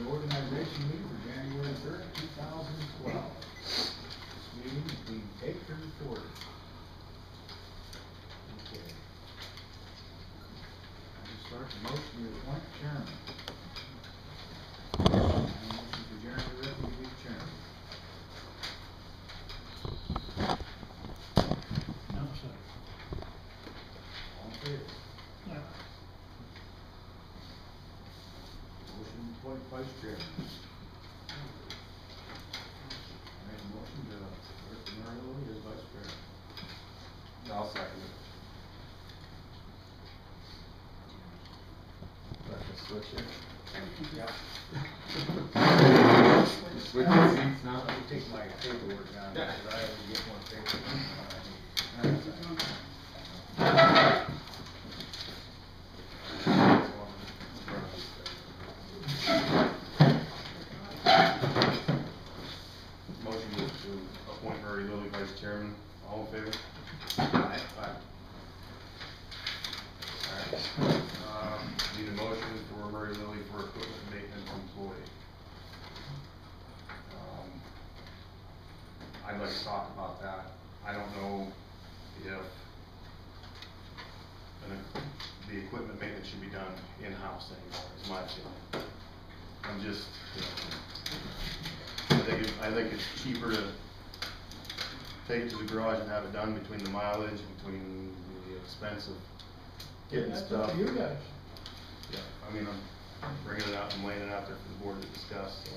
Reorganization meeting for January 3rd, 2012. This meeting is being taken to order. Okay. I'll start the motion to appoint chairman. Motion for Jeremy Ripley to be chairman. No, sir. All in favor? Yeah. Motion to appoint vice chairman. I make a motion to elect Mary Lily as vice chairman. I'll second it. Let's switch it. Yeah. Switch the seats now. Let me take my paperwork down, because I have to get more paperwork. Motion to appoint Murray Lily vice chairman. All in favor? Aye. Alright. Need a motion for Murray Lily for equipment maintenance employee. I'd like to talk about that. I don't know if the equipment maintenance should be done in-house anymore, is my opinion. I'm just, I think it's cheaper to take it to the garage and have it done between the mileage, between the expense of getting That's stuff. up to you guys. Yeah, I mean, I'm bringing it out and laying it out there for the board to discuss, so.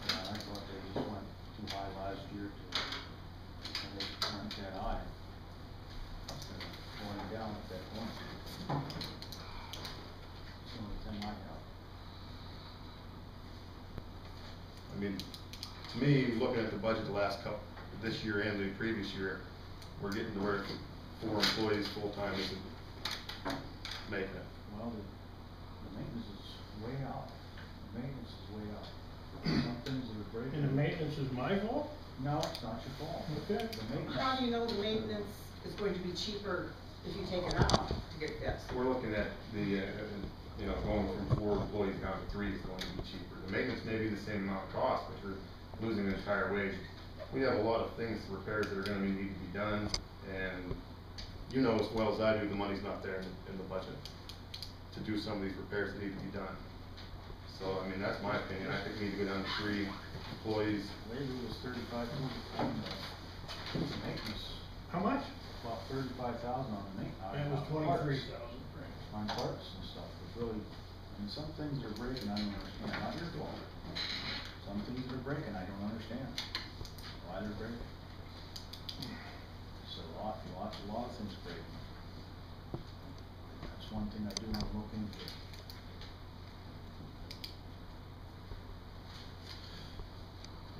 I thought they just went too high last year and they weren't that high. Instead of going down at that point. It's the only thing I know. I mean, to me, looking at the budget the last couple, this year and the previous year, we're getting to where 4 employees full-time isn't making it. Well, the maintenance is way out. The maintenance is way out. Some things that are breaking. And the maintenance is my fault? No, it's not your fault. Okay. The maintenance. How do you know the maintenance is going to be cheaper if you take it out to get fixed? We're looking at the, going from 4 employees down to 3 is going to be cheaper. The maintenance may be the same amount of cost, but you're losing an entire wage. We have a lot of things, repairs that are gonna need to be done, and you know as well as I do, the money's not there in the budget to do some of these repairs that need to be done. So, I mean, that's my opinion. I think we need to go down to 3 employees. Labor was 35,000 on the maintenance. How much? About 35,000 on the maintenance. It was 23,000. On parts and stuff, it's really, I mean, some things are breaking, I don't understand, not your fault. Some things are breaking, I don't understand why they're breaking. It's a lot of things breaking. That's one thing I do want to look into.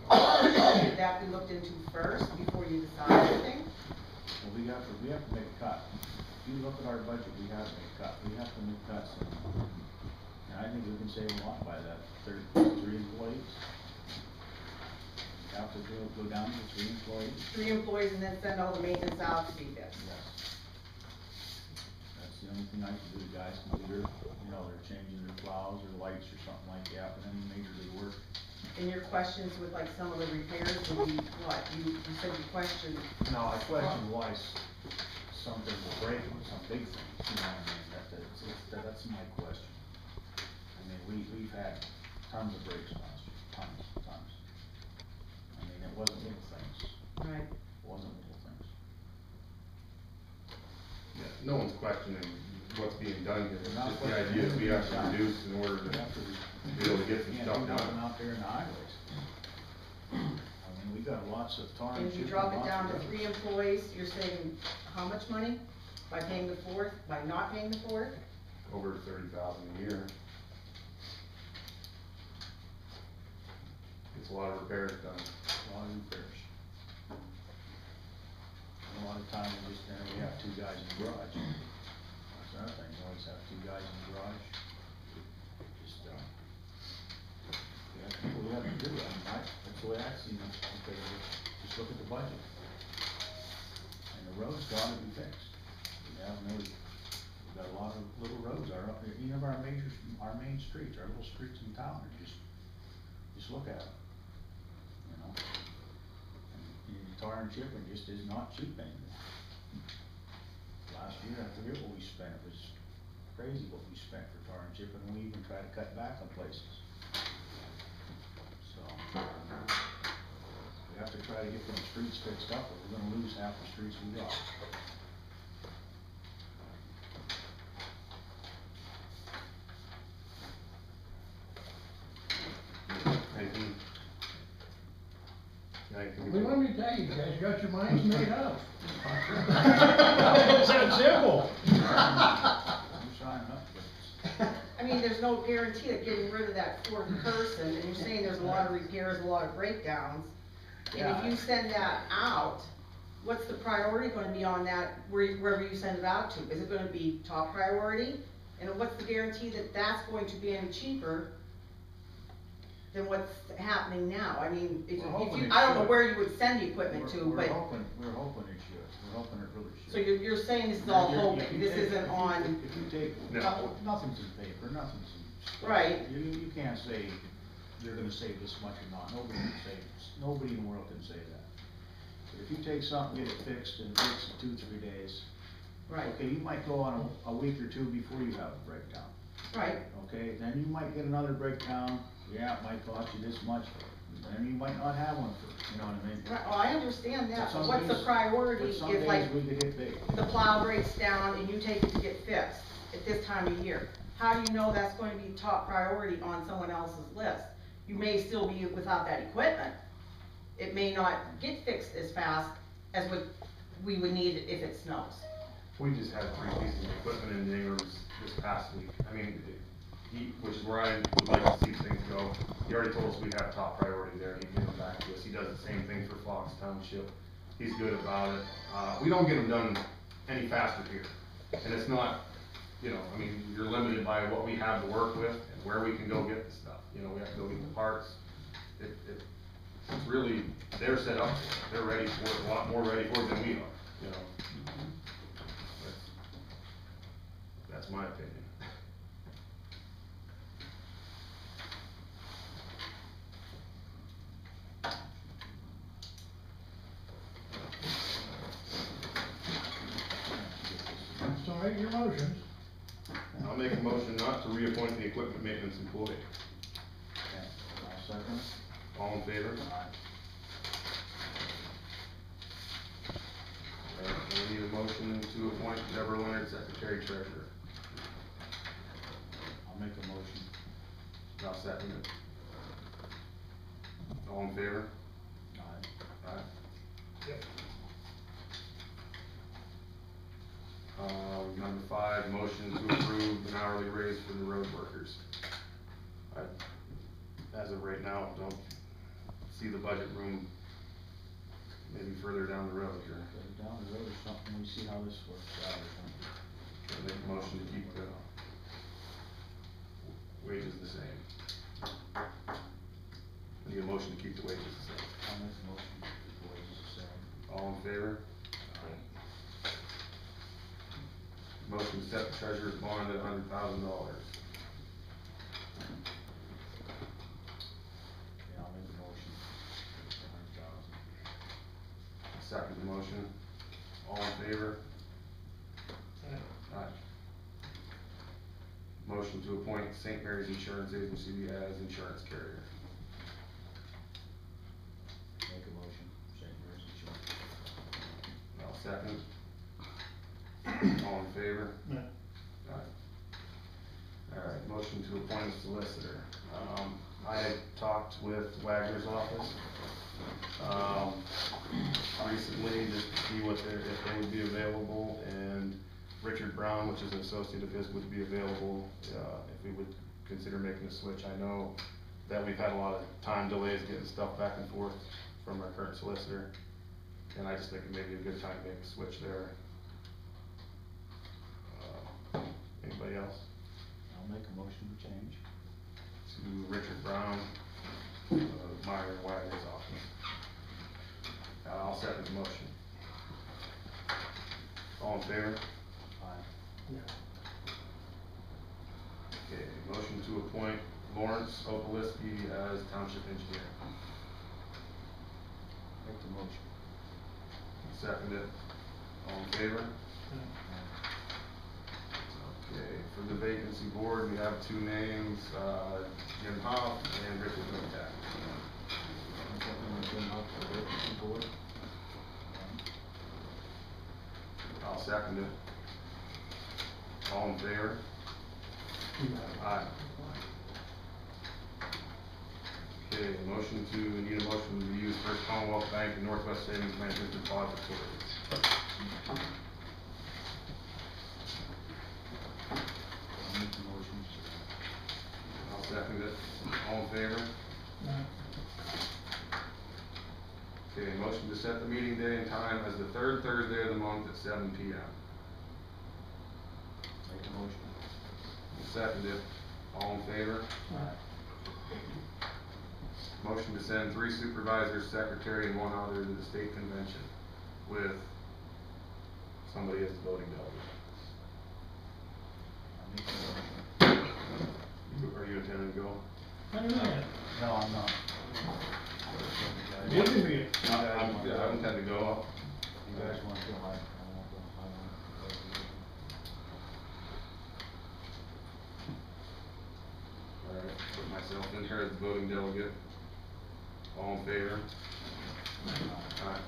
Should that be looked into first before you decide anything? Well, we have to make a cut. If you look at our budget, we have to make a cut. We have to make cuts. And I think we can save a lot by that. 3 employees. You have to go down to 3 employees. 3 employees and then send all the maintenance out to be fixed. Yes. That's the only thing I can do. The guys can do they're changing their plows or lights or something like that, but any majorly work. And your questions with like some of the repairs would be what? You said you questioned. No, I question why something will break, some big things, you know what I mean? That's my question. I mean, we've had tons of breaks last year, tons. I mean, it wasn't little things. Right. It wasn't little things. Yeah, no one's questioning what's being done here. It's We're not just the questioning idea is we have to anything. reduce in order to We have to be able to get some can't stuff do nothing done. out there in the highways. I mean, we got lots of tar And and if you chip drop it lots down of to stuff. 3 employees, you're saving how much money? By paying the 4th, by not paying the 4th? Over 30,000 a year. It's a lot of repairs done. A lot of repairs. And a lot of times we have 2 guys in the garage. That's another thing, you always have 2 guys in the garage. Just, we have to do it. I mean, that's the way I see it. Okay, just look at the budget. And the roads gotta be fixed. We've got a lot of little roads, even of our main main streets, our little streets in town, are just look at them, you know? And tar and chipping just is not cheap anymore. Last year, I forget what we spent, it was crazy what we spent for tar and chipping, and we even tried to cut back on places. So, we have to try to get them streets fixed up, or we're gonna lose half the streets we got. Anything? Anything? Well, let me tell you, you guys got your minds made up. It's that simple. I'm signing up for this. I mean, there's no guarantee of getting rid of that fourth person, and you're saying there's a lot of repairs, a lot of breakdowns. And if you send that out, what's the priority gonna be on that, wherever you send it out to? Is it gonna be top priority? And what's the guarantee that that's going to be any cheaper than what's happening now? I mean, if We're hoping you, it I don't know should. where you would send the equipment to, We're but, hoping it should, we're hoping it really should. so you're saying this is all If hoping, you this take- isn't on, If you take, No. nothing's in paper, nothing's in. Right. You can't say you're gonna save this much or not, nobody can say, nobody in the world can say that. But if you take something, get it fixed, and it takes 2-3 days, right, okay, you might go on a week or two before you have a breakdown, right, okay? Then you might get another breakdown, yeah, it might cost you this much, and you might not have one for, you know what I mean? right, oh, I understand that, But but some what's the days- priority But some if like days we could hit big. the plow breaks down and you take it to get fixed at this time of year? How do you know that's going to be top priority on someone else's list? You may still be without that equipment. It may not get fixed as fast as what we would need if it snows. We just had 3 pieces of equipment in the Ingrams this past week. I mean, which is where I would like to see things go. He already told us we have top priority there, he'd give them back to us. He does the same thing for Fox Township. He's good about it. We don't get them done any faster here. And it's not, you know, I mean, you're limited by what we have to work with and where we can go get the stuff. You know, we have to go get the parts. It's really, they're set up for it. They're ready for it, a lot more ready for it than we are, you know. That's my opinion. So make your motions. I'll make a motion not to reappoint the equipment maintenance employee. Okay, I'll second. All in favor? Aye. We need a motion to appoint Deborah Leonard secretary treasurer. I'll make a motion. I'll second it. All in favor? Aye. Aye. Yep. Number 5, motion to approve an hourly raise for the road workers. As of right now, don't see the budget room maybe further down the road here. Go down the road or something, we see how this works out or something. I'll make a motion to keep the wages the same. I need a motion to keep the wages the same. I'll make a motion to keep the wages the same. All in favor? Motion to set the treasurer's bond at $100,000. Yeah, I'll make a motion. $100,000. Second the motion. All in favor? Aye. Motion to appoint St. Mary's Insurance Agency as insurance carrier. Make a motion, St. Mary's Insurance. I'll second. All in favor? Yeah. Aye. Alright, motion to appoint a solicitor. I had talked with Wagner's office, recently, just to see if they would be available, and Richard Brown, which is an associate of his, would be available, if we would consider making a switch. I know that we've had a lot of time delays getting stuff back and forth from our current solicitor, and I just think it may be a good time to make a switch there. Anybody else? I'll make a motion to change. To Richard Brown, Meyer and Wagner's office. I'll second the motion. All in favor? Aye. Yeah. Okay. motion to appoint Lawrence Opaliski as township engineer. Make the motion. Second it. All in favor? Okay, for the vacancy board, we have two names, Jim Hoff and Richard Moontack. I'll second it. All in favor? Aye. Okay, need a motion to use First Commonwealth Bank and Northwest Savings Management depositories. I'll make the motion. I'll second it. All in favor? Okay, motion to set the meeting day and time as the third Thursday of the month at 7 p.m. Make the motion. Second it. All in favor? Motion to send 3 supervisors, secretary, and 1 auditor to the state convention with somebody as the voting delegate. I'll make the motion. Are you intending to go? I don't know. No, I'm not. You can be. I intend to go. You guys want to go, I won't go. Alright, put myself in here as the voting delegate. All in favor? Aye.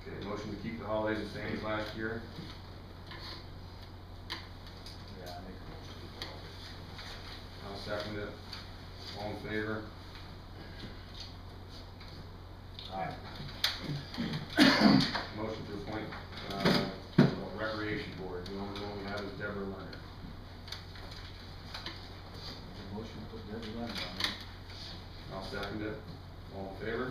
Okay, motion to keep the holidays the same as last year. Yeah, I make the motion. I'll second it. All in favor? Aye. Motion to appoint, recreation board. The only one we have is Deborah Leonard. The motion to put Debbie Leonard on it. I'll second it. All in favor?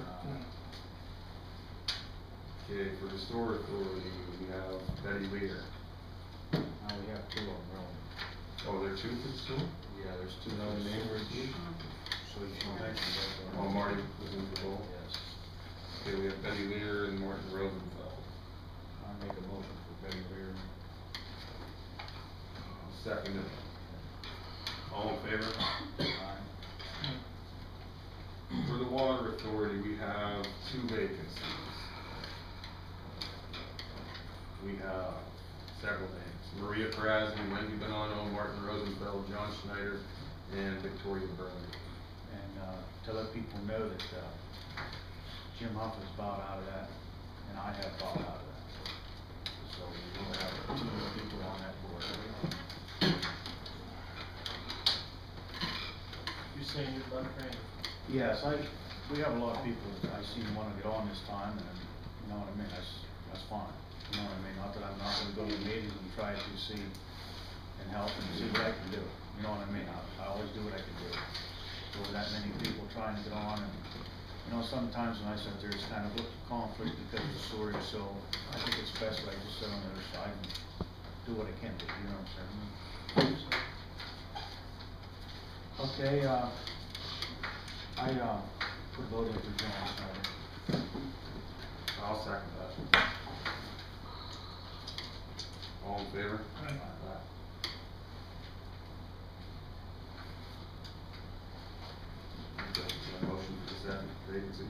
Okay, for the store authority, we have Betty Leader. Now we have 2 of them rolling. Oh, there are 2 for the store? Yeah, there's 2 other neighbors. So you can mention that. Oh, Marty was in the bowl? Yes. Okay, we have Betty Leader and Martin Rosenfeld. I'll make a motion for Betty Lear. I'll second it. All in favor? Aye. For the water authority, we have 2 vacancies. We have several names: Maria Krasny, Wendy Bonanno, Martin Rosenfeld, John Schneider, and Victoria Burley. And, to let people know that, Jim Huff has bowed out of that, and I have bowed out of that. So we will have 2 more people on that board. You're saying you're about Frank? Yes, we have a lot of people that I see wanna get on this time, and, you know what I mean, that's fine. You know what I mean, not that I'm not gonna go to meetings and try to see and help and see what I can do. You know what I mean, I always do what I can do. So with that many people trying to get on, and, you know, sometimes when I sit there, it's kind of a conflict because of the story, so I think it's best that I just sit on the other side and do what I can do, you know what I'm saying? Okay, I put vote in for John Snyder. I'll second that. All in favor? Aye. Okay, so a motion for the second vacancy.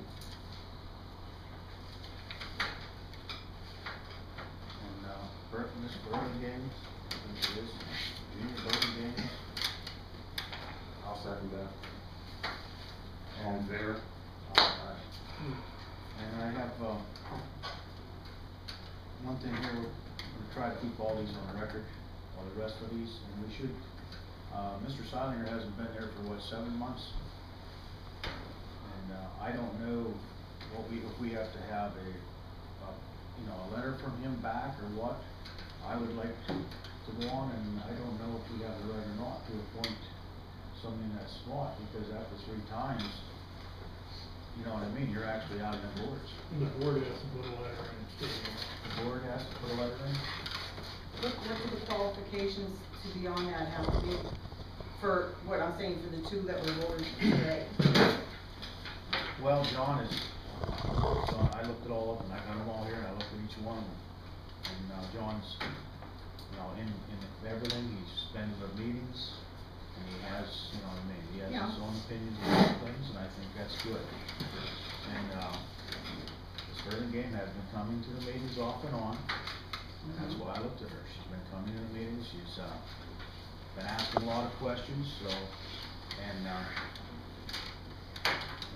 And, Miss Burton Games, I think it is, Junior Burton Games. I'll second that. All in favor? Aye. And I have, one thing here, we're gonna try to keep all these on record, all the rest of these, and we should, Mr. Seilinger hasn't been there for what, 7 months? And, I don't know if we have to have a letter from him back or what. I would like to go on, and I don't know if we have the right or not to appoint somebody in that spot, because after 3 times, you know what I mean, you're actually out of the boards. The board has to put a letter in stating. The board has to put a letter in? What do the qualifications to be on that have to be for, what I'm saying, for the 2 that were voted today? Well, John is, I looked it all up, and I got them all here, and I looked at each one of them. And, John's, you know, know, in everything, he spends the meetings, and he has, you know what I mean, he has Yeah. his own opinions on things, and I think that's good. And, Sterling Game has been coming to the meetings off and on, and that's why I looked at her, she's been coming to the meetings, she's, been asking a lot of questions, so, and,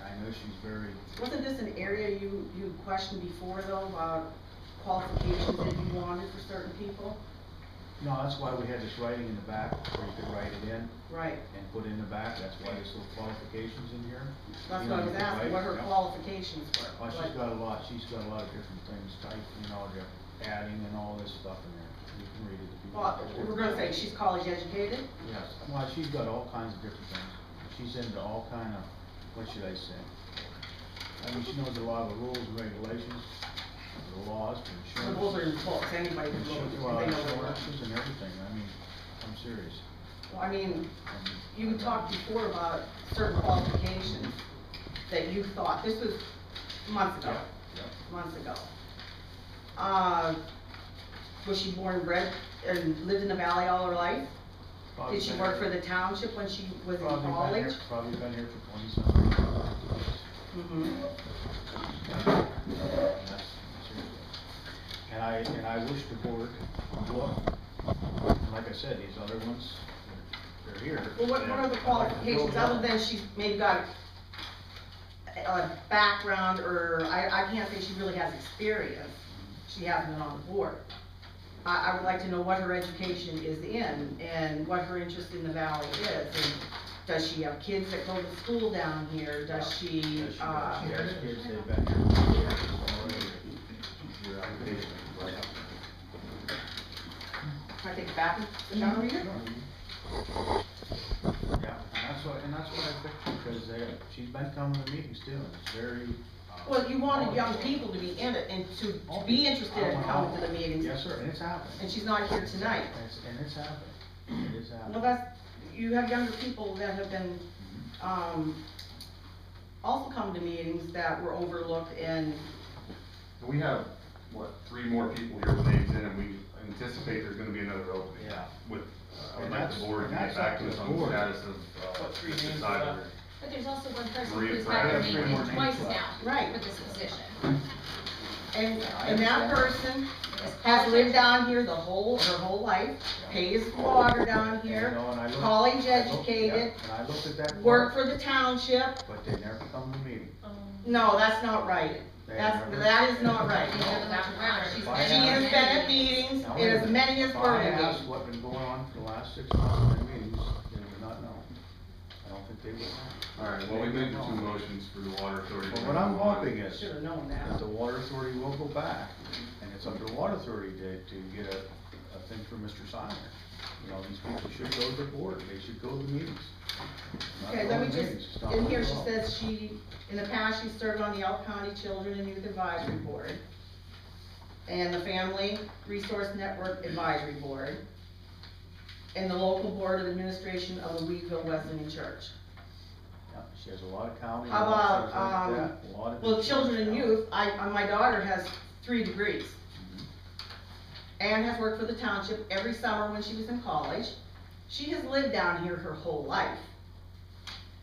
I know she's very, Wasn't this an area you questioned before though, about qualifications that you wanted for certain people? no, that's why we had this writing in the back, where you could write it in Right, and put it in the back, that's why there's little qualifications in here. that's You know, what I you was could asking, write- what her yeah. qualifications were. Oh, she's got a lot of different things, type, you know, they're adding and all this stuff in there, you can read it if you Well, want. we're gonna say she's college educated? Yes, well, she's got all kinds of different things, she's into all kind of, what should I say? I mean, she knows a lot of the rules and regulations, the laws, for The insurance. rules are in books, anybody can look, Insurance, well, they know the words. insurances and everything, I mean, I'm serious. Well, I mean, And- you talked before about certain qualifications that you thought, this was months ago, Yeah, months ago. Was she born and bred and lived in the valley all her life? Probably Did she been work here- for the township when she was in Probably been here- college? Probably been here for 20-something years. Mm-hmm. That's seriously. And I wish the board would look, and like I said, these other ones, they're here. Well, what are the qualifications, other than she's maybe got a background, or I can't say she really has experience, she hasn't been on the board. I would like to know what her education is in, and what her interest in the valley is, and does she have kids that go to school down here, does she, Yes, she does. She has kids, they've been here. Your application, right up. can I take it back and sit down and read it? Yeah, and that's what I picked, because she's been coming to meetings too, and it's very. Well, you wanted young people to be in it, and to be interested in coming to the meetings. Yes, sir, and it's happening. And she's not here tonight. And it's happening, it is happening. Well, you have younger people that have been, also come to meetings that were overlooked, and We have, what, 3 more people here with names in, and we anticipate there's gonna be another opening. Yeah. With, I would And like that's- the board to and get that's back up to to us the on the board. status of, What, 3 Mr. names Sider. left? But there's also one person Maria who's Pratt. had their Three name more in names twice left. now Right. for this position. and that person has lived down here her whole life, pays water down And, here, you know, and I looked- college I looked- educated, yeah, And I looked at that. worked part, for the township. But they never come to meeting. No, that's not right. That is not right. She's If I She had- has been at meetings, Now, as many as If I Burlingame. asked what been going on for the last 6 months in the meetings, they would not know. I don't think they would know. Alright, well, we made the 2 motions for the water authority. But what I'm hoping is, Should've known that that. the water authority will go back, and it's up to the water authority to get a thing for Mr. Simon. You know, these people should go to the board, they should go to the meetings. Not Okay, go let to me meetings, just, it's not in what here it's she all. says in the past, she served on the Elk County Children and Youth Advisory Board, and the Family Resource Network Advisory Board, and the local board of administration of the Weedville Wesleyan Church. Yeah, she has a lot of county. How a lot of about, things like that, a lot of Well, insurance children and now. youth, my daughter has 3 degrees. Mhm. And has worked for the township every summer when she was in college. She has lived down here her whole life,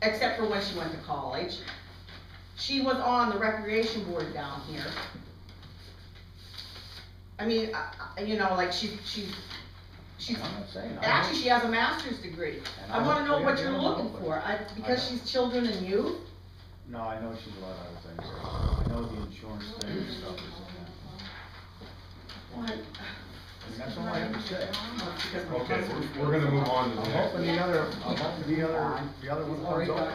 except for when she went to college. She was on the recreation board down here. I mean, you know, like she's, I'm not saying. actually, she has a master's degree. And I wanna know yeah, what yeah, you're I looking know, for, because know. she's children and youth. No, I know she's a lot of other things. I know the insurance thing and stuff is in What? that. I mean, that's all I have to say. Okay, we're gonna move on to the I'm next. hoping the other one comes over.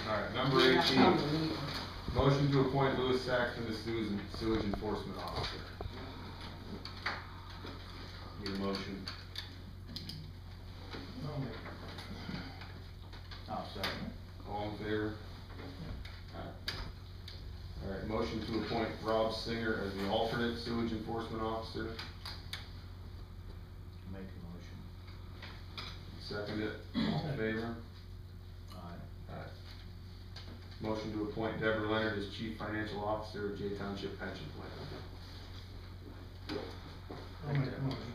Alright, number 18, motion to appoint Louis Saxton as sewage enforcement officer. Need a motion? Oh, second. All in favor? Alright, motion to appoint Rob Singer as the alternate sewage enforcement officer. Make a motion. Second it, all in favor? Aye. Alright. Motion to appoint Deborah Leonard as chief financial officer of J Township Pension Plan. I'll make a motion.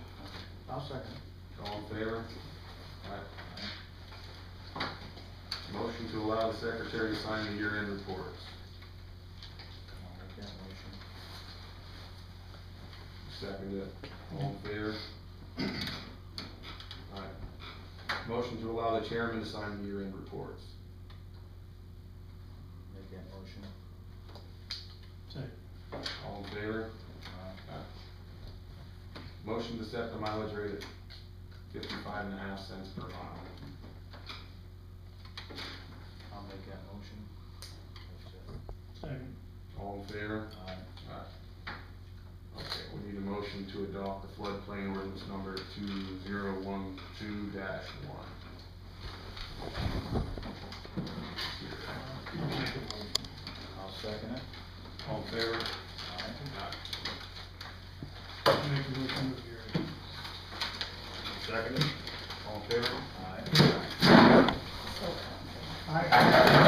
I'll second. All in favor? Aye. Motion to allow the secretary to sign the year-end reports. I'll make that motion. Second it. All in favor? Aye. Motion to allow the chairman to sign the year-end reports. Make that motion. Second. All in favor? Aye. Motion to set the mileage rate at 55.5 cents per mile. I'll make that motion. Second. All in favor? Aye. Aye. Okay, we need a motion to adopt the floodplain ordinance number 2012-1. I'll second it. All in favor? Aye. Make a motion to adjourn. Second. All in favor? Aye.